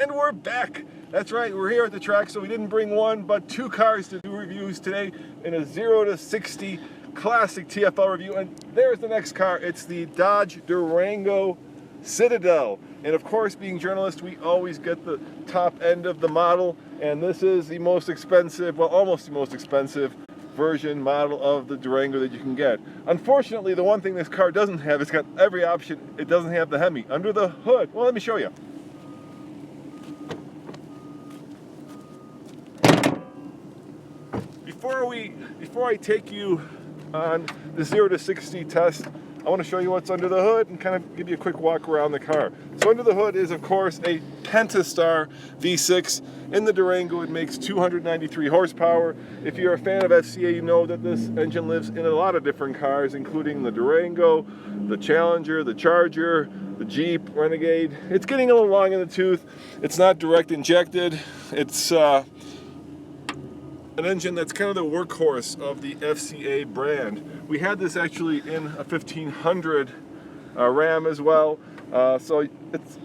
And we're back. That's right, we're here at the track, so we didn't bring one, but two cars to do reviews today in a 0 to 60 classic TFL review. And there's the next car. It's the Dodge Durango Citadel. And of course, being journalists, we always get the top end of the model. And this is the most expensive, well, almost the most expensive version model of the Durango that you can get. Unfortunately, the one thing this car doesn't have, it's got every option. It doesn't have the Hemi. Under the hood, well, let me show you. Before I take you on the 0 to 60 test, I want to show you what's under the hood and kind of give you a quick walk around the car. So under the hood is, of course, a Pentastar V6. In the Durango, it makes 293 horsepower. If you're a fan of FCA, you know that this engine lives in a lot of different cars, including the Durango, the Challenger, the Charger, the Jeep, Renegade. It's getting a little long in the tooth. It's not direct injected. It's an engine that's kind of the workhorse of the FCA brand. We had this actually in a 1500 Ram as well, so it's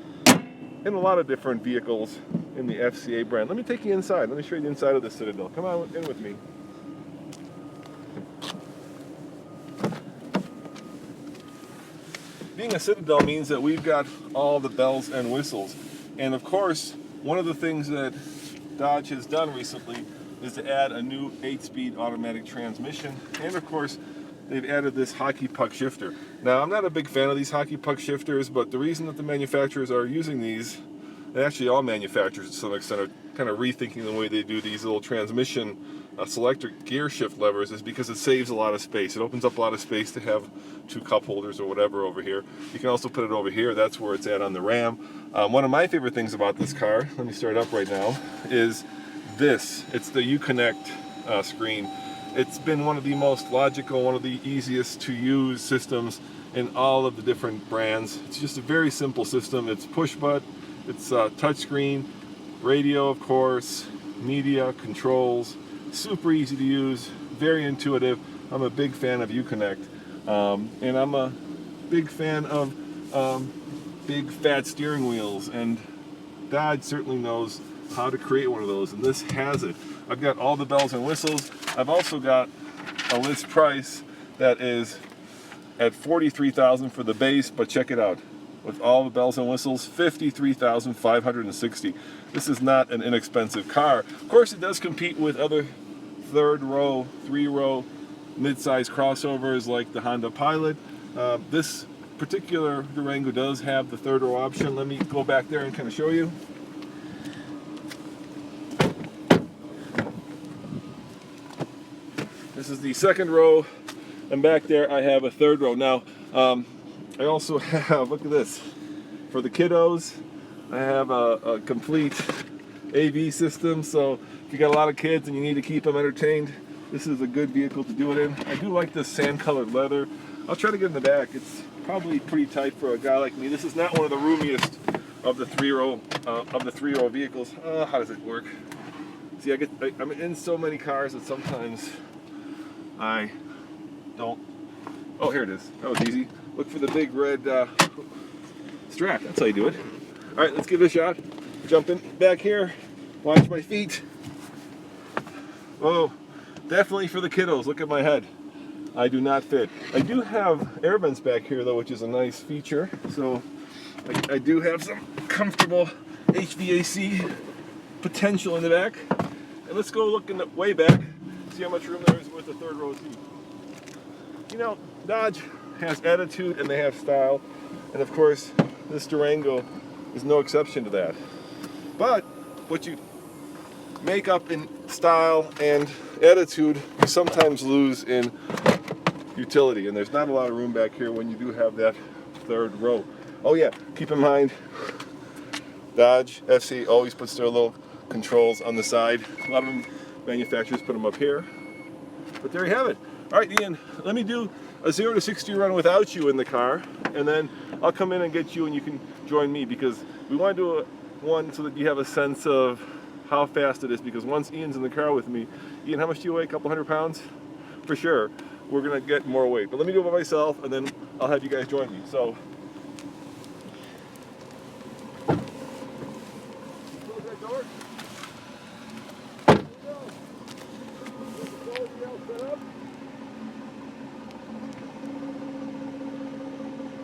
in a lot of different vehicles in the FCA brand. Let me take you inside. Let me show you the inside of the Citadel. Come on in with me. Being a Citadel means that we've got all the bells and whistles. And of course, one of the things that Dodge has done recently is to add a new 8-speed automatic transmission, and of course they've added this hockey puck shifter. Now, I'm not a big fan of these hockey puck shifters, but the reason that the manufacturers are using these, and actually all manufacturers to some extent are kind of rethinking the way they do these little transmission selector gear shift levers, is because it saves a lot of space. It opens up a lot of space to have two cup holders or whatever over here. You can also put it over here. That's where it's at on the Ram. One of my favorite things about this car, let me start up right now, is this. It's the Uconnect screen. It's been one of the most logical, one of the easiest to use systems in all of the different brands. It's just a very simple system. It's push button, it's touch screen, radio of course, media, controls, super easy to use, very intuitive. I'm a big fan of Uconnect, and I'm a big fan of big fat steering wheels, and Dodge certainly knows how to create one of those, and this has it. I've got all the bells and whistles. I've also got a list price that is at $43,000 for the base, but check it out. With all the bells and whistles, $53,560. This is not an inexpensive car. Of course, it does compete with other third row, 3-row, mid-size crossovers like the Honda Pilot. This particular Durango does have the third row option. Let me go back there and kind of show you. This is the second row, and back there I have a third row. Now, I also have, look at this, for the kiddos, I have a complete AV system, so if you got a lot of kids and you need to keep them entertained, this is a good vehicle to do it in. I do like this sand-colored leather. I'll try to get in the back. It's probably pretty tight for a guy like me. This is not one of the roomiest of the three-row vehicles. How does it work? See, I'm in so many cars that sometimes I don't. Oh, here it is. That was easy. Look for the big red strap. That's how you do it. All right, let's give it a shot. Jump in back here. Watch my feet. Oh, definitely for the kiddos. Look at my head. I do not fit. I do have air vents back here, though, which is a nice feature. So I do have some comfortable HVAC potential in the back. And let's go look in the way back. See how much room there is with the third row seat. You know, Dodge has attitude and they have style, and of course this Durango is no exception to that. But what you make up in style and attitude, you sometimes lose in utility, and there's not a lot of room back here when you do have that third row. Oh yeah, keep in mind, Dodge FC always puts their little controls on the side. A lot of them manufacturers put them up here, but there you have it. All right, Ian, let me do a 0 to 60 run without you in the car, and then I'll come in and get you and you can join me, because we want to do one so that you have a sense of how fast it is, because once Ian's in the car with me, Ian, how much do you weigh? A couple hundred pounds? For sure. We're going to get more weight. But let me do it by myself, and then I'll have you guys join me. So door. Here we go. Get the solar DL set up.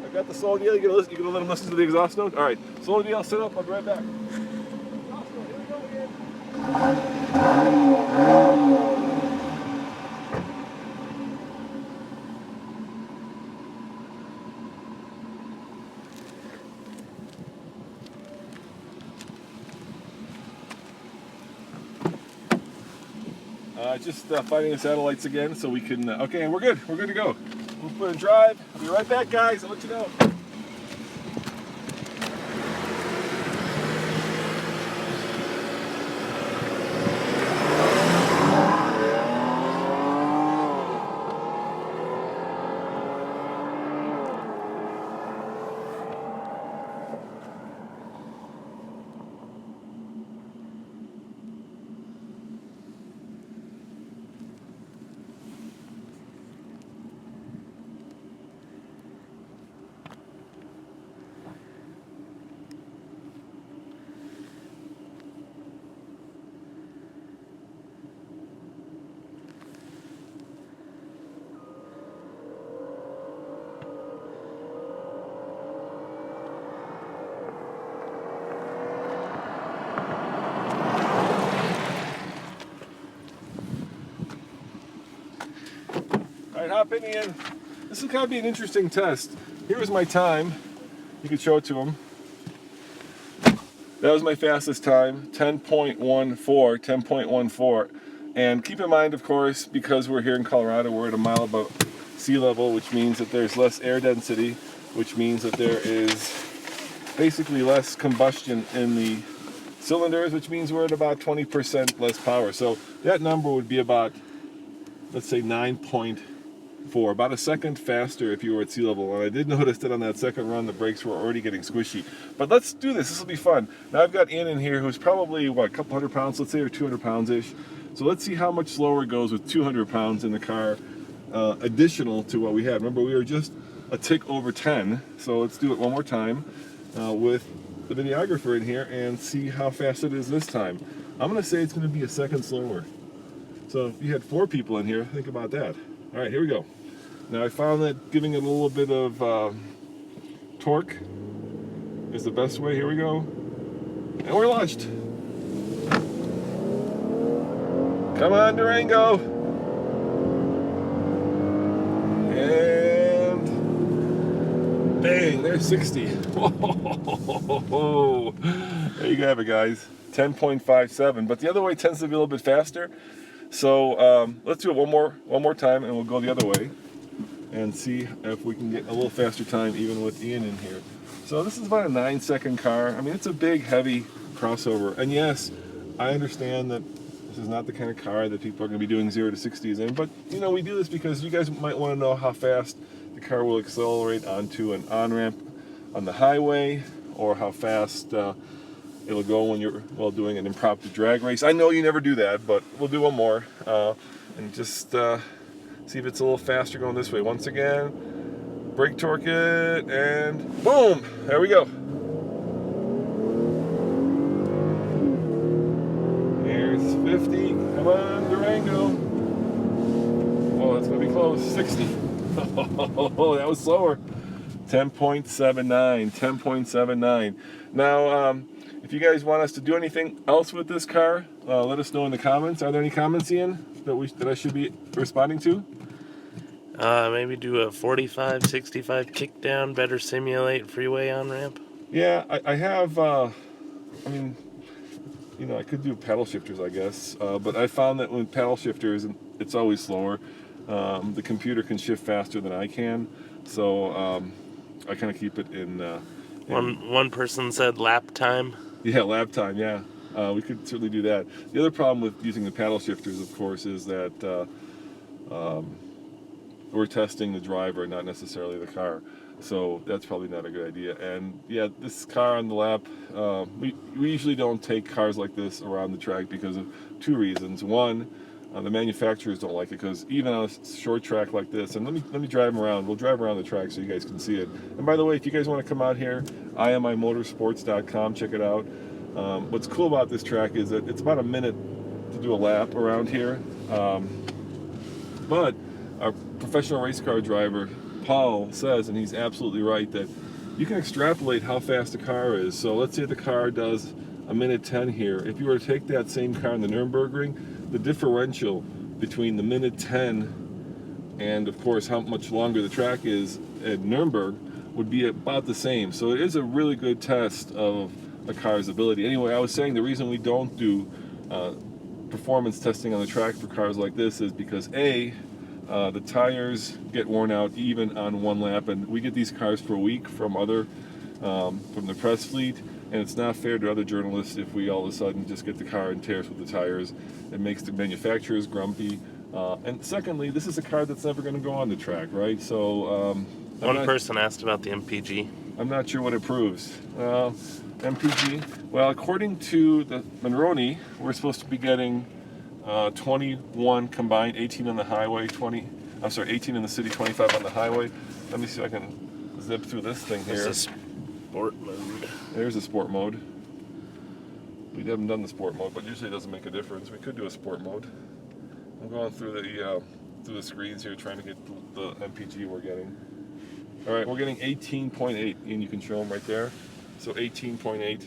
I got the solar DL. You gonna let him listen to the exhaust note? All right. Solar DL set up. I'll be right back. Exhaust note. Here we go again. Just finding the satellites again so we can, okay, we're good to go. We'll put in drive. I'll be right back, guys. I'll let you know. All right, hop in, Ian. This is going to be an interesting test. Here's my time. You can show it to him. That was my fastest time, 10.14. And keep in mind, of course, because we're here in Colorado, we're at a mile above sea level, which means that there's less air density, which means that there is basically less combustion in the cylinders, which means we're at about 20% less power. So that number would be about, let's say, 9.4, about a second faster if you were at sea level. And I did notice that on that second run, the brakes were already getting squishy. But let's do this. This will be fun. Now I've got Ian in here who's probably, what, a couple hundred pounds, let's say, or 200 pounds-ish. So let's see how much slower it goes with 200 pounds in the car, additional to what we had. Remember, we were just a tick over 10. So let's do it one more time with the videographer in here and see how fast it is this time. I'm going to say it's going to be a second slower. So if you had 4 people in here, think about that. All right, here we go. Now I found that giving it a little bit of torque is the best way. Here we go. And we're launched. Come on, Durango. And bang, there's 60. Whoa. There you have it, guys. 10.57. But the other way tends to be a little bit faster. So let's do it one more time, and we'll go the other way and see if we can get a little faster time even with Ian in here. So this is about a 9-second car. I mean, it's a big, heavy crossover. And yes, I understand that this is not the kind of car that people are going to be doing 0 to 60s in. But, you know, we do this because you guys might want to know how fast the car will accelerate onto an on-ramp on the highway, or how fast it'll go when you're doing an impromptu drag race. I know you never do that, but we'll do one more and just see if it's a little faster going this way. Once again, brake torque it, and boom! There we go. Here's 50. Come on, Durango. Oh, that's gonna be close. 60. Oh, that was slower. 10.79. 10.79. Now, if you guys want us to do anything else with this car, let us know in the comments. Are there any comments, Ian, that I should be responding to? Maybe do a 45, 65 kickdown, better simulate freeway on-ramp. Yeah, I have, I mean, you know, I could do paddle shifters, I guess, but I found that with paddle shifters, it's always slower. The computer can shift faster than I can, so I kind of keep it in... One person said lap time. Yeah, lap time, yeah. We could certainly do that. The other problem with using the paddle shifters, of course, is that we're testing the driver, not necessarily the car. So that's probably not a good idea. And yeah, this car on the lap, we usually don't take cars like this around the track because of 2 reasons. One, the manufacturers don't like it, because even on a short track like this, and let me drive them around. We'll drive around the track so you guys can see it. And by the way, if you guys want to come out here, IMImotorsports.com, check it out. What's cool about this track is that it's about a minute to do a lap around here. But our professional race car driver, Paul, says, and he's absolutely right, that you can extrapolate how fast a car is. So let's say the car does a minute 10 here. If you were to take that same car in the Nürburgring, the differential between the minute 10 and, of course, how much longer the track is at Nürburgring would be about the same. So it is a really good test of a car's ability. Anyway, I was saying the reason we don't do performance testing on the track for cars like this is because the tires get worn out even on one lap, and we get these cars for a week from from the press fleet, and it's not fair to other journalists if we all of a sudden just get the car and tears with the tires. It makes the manufacturers grumpy, and secondly, this is a car that's never going to go on the track, right? So one person asked about the MPG. I'm not sure what it proves. MPG, well, according to the Monroney, we're supposed to be getting 21 combined, 18 on the highway, 18 in the city, 25 on the highway. Let me see if I can zip through this thing here. This is sport mode. There's a sport mode. We haven't done the sport mode, but usually it doesn't make a difference. We could do a sport mode. I'm going through the screens here, trying to get the MPG we're getting. All right, we're getting 18.8, and you can show them right there. So 18.8.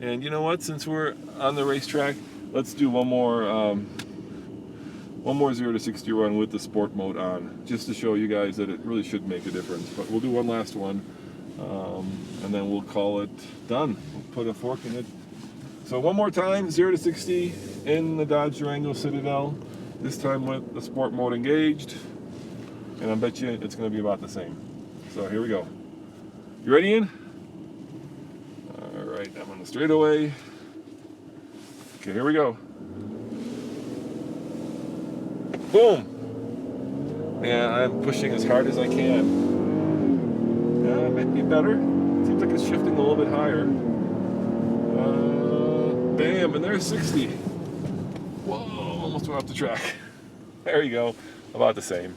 And you know what? Since we're on the racetrack, let's do one more 0 to 60 run with the sport mode on, just to show you guys that it really should make a difference. But we'll do one last one, and then we'll call it done. We'll put a fork in it. So one more time, 0 to 60 in the Dodge Durango Citadel, this time with the sport mode engaged. And I bet you it's going to be about the same. So here we go. You ready, Ian? All right, I'm on the straightaway. Okay, here we go. Boom! Yeah, I'm pushing as hard as I can. Yeah, it might be better. Seems like it's shifting a little bit higher. Bam, and there's 60. Whoa, almost went off the track. There you go, about the same.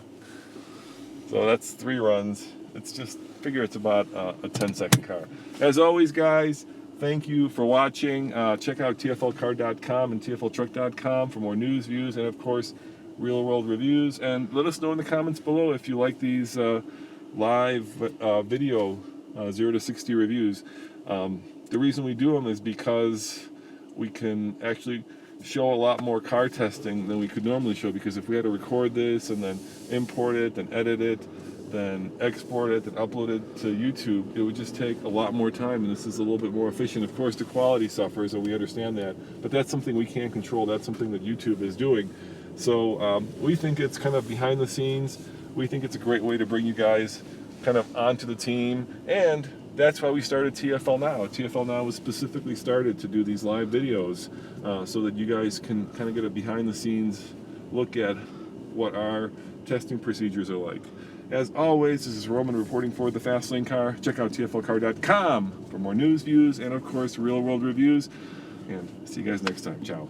So that's 3 runs. It's just, figure it's about a 10-second car. As always, guys, thank you for watching. Check out tflcar.com and tfltruck.com for more news, views, and of course, real-world reviews. And let us know in the comments below if you like these live video 0 to 60 reviews. The reason we do them is because we can actually show a lot more car testing than we could normally show, because if we had to record this and then import it, then edit it, then export it, then upload it to YouTube, it would just take a lot more time, and this is a little bit more efficient. Of course, the quality suffers, and we understand that, but that's something we can't control. That's something that YouTube is doing. So we think it's kind of behind the scenes. We think it's a great way to bring you guys kind of onto the team, and that's why we started TFL Now. TFL Now was specifically started to do these live videos so that you guys can kind of get a behind the scenes look at what our testing procedures are like. As always, this is Roman reporting for the Fast Lane Car. Check out tflcar.com for more news, views, and of course real world reviews. And see you guys next time. Ciao.